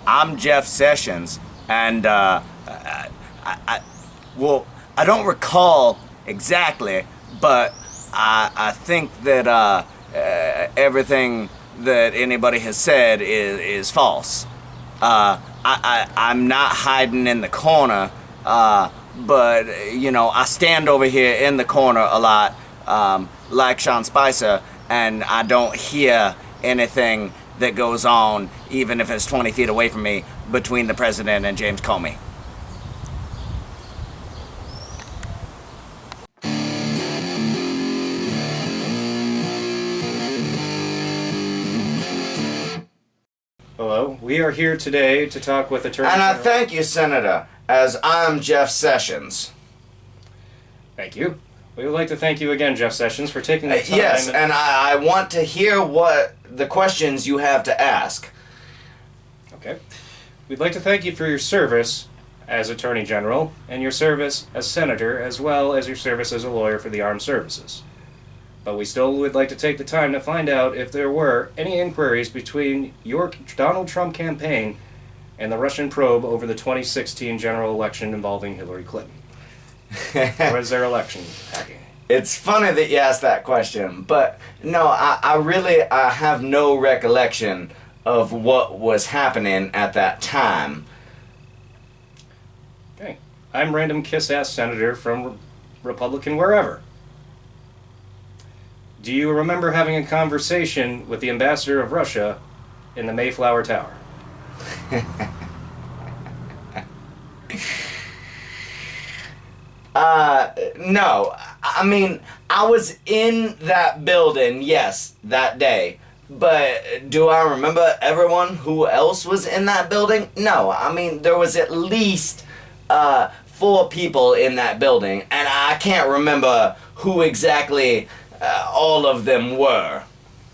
I'm Jeff Sessions, and I don't recall exactly, but I think that everything that anybody has said is false. I'm not hiding in the corner, but I stand over here in the corner a lot, like Sean Spicer, and I don't hear anything that goes on, even if it's 20 feet away from me, between the president and James Comey. Hello, we are here today to talk with Attorney And I General. thank you, Senator, as I'm Jeff Sessions. Thank you. We would like to thank you again, Jeff Sessions, for taking the time. Yes, and I want to hear what the questions you have to ask. Okay. We'd like to thank you for your service as Attorney General and your service as Senator, as well as your service as a lawyer for the Armed Services. But we still would like to take the time to find out if there were any inquiries between your Donald Trump campaign and the Russian probe over the 2016 general election involving Hillary Clinton. Was there election hacking? It's funny that you asked that question, but no, I really have no recollection of what was happening at that time. Okay. I'm random kiss-ass senator from Republican wherever. Do you remember having a conversation with the ambassador of Russia in the Mayflower Tower? No. I mean, I was in that building, yes, that day. But do I remember everyone who else was in that building? No. I mean, there was at least 4 people in that building, and I can't remember who exactly all of them were.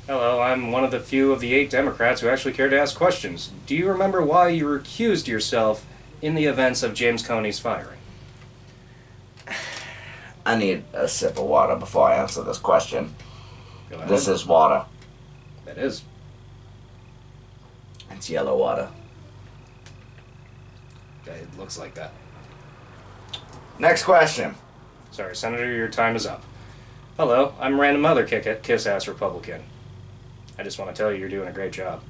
Hello, I'm one of the few of the 8 Democrats who actually care to ask questions. Do you remember why you recused yourself in the events of James Comey's firing? I need a sip of water before I answer this question. Go ahead. This is water. That is. It's yellow water. It looks like that. Next question. Sorry, Senator, your time is up. Hello, I'm random other kiss-ass Republican. I just want to tell you you're doing a great job.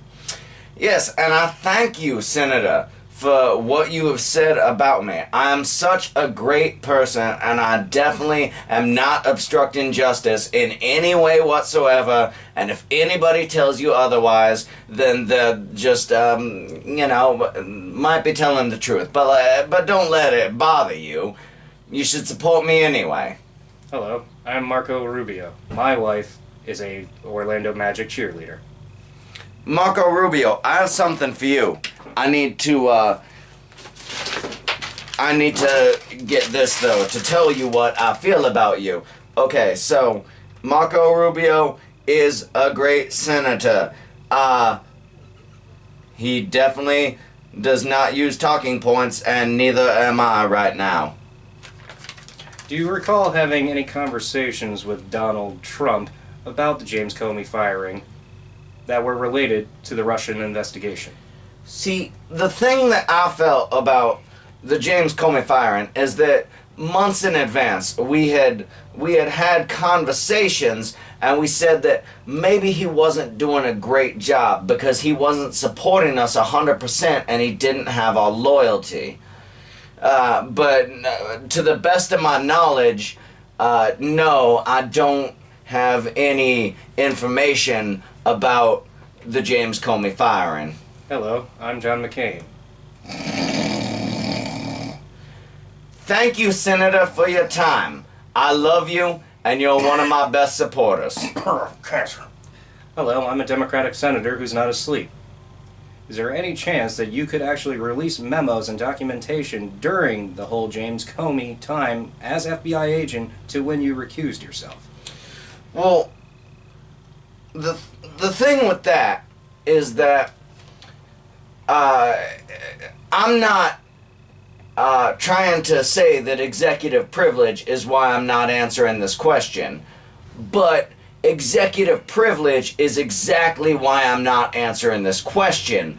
Yes, and I thank you, Senator, for what you have said about me. I am such a great person, and I definitely am not obstructing justice in any way whatsoever, and if anybody tells you otherwise, then they're just, might be telling the truth. But don't let it bother you. You should support me anyway. Hello, I'm Marco Rubio. My wife is a Orlando Magic cheerleader. Marco Rubio, I have something for you. I need to get this, though, to tell you what I feel about you. Okay, so, Marco Rubio is a great senator. He definitely does not use talking points, and neither am I right now. Do you recall having any conversations with Donald Trump about the James Comey firing that were related to the Russian investigation? See, the thing that I felt about the James Comey firing is that months in advance we had conversations, and we said that maybe he wasn't doing a great job because he wasn't supporting us 100% and he didn't have our loyalty. But to the best of my knowledge, no, I don't have any information about the James Comey firing. Hello, I'm John McCain. Thank you, Senator, for your time. I love you, and you're one of my best supporters. Hello, I'm a Democratic senator who's not asleep. Is there any chance that you could actually release memos and documentation during the whole James Comey time as FBI agent to when you recused yourself? Well, the thing with that is that I'm not trying to say that executive privilege is why I'm not answering this question, but executive privilege is exactly why I'm not answering this question,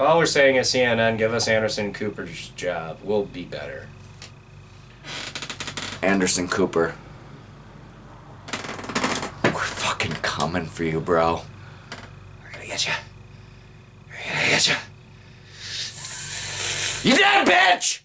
All we're saying is CNN, give us Anderson Cooper's job. We'll be better. Anderson Cooper. We're fucking coming for you, bro. We're gonna get you. We're gonna get you. You dead, bitch!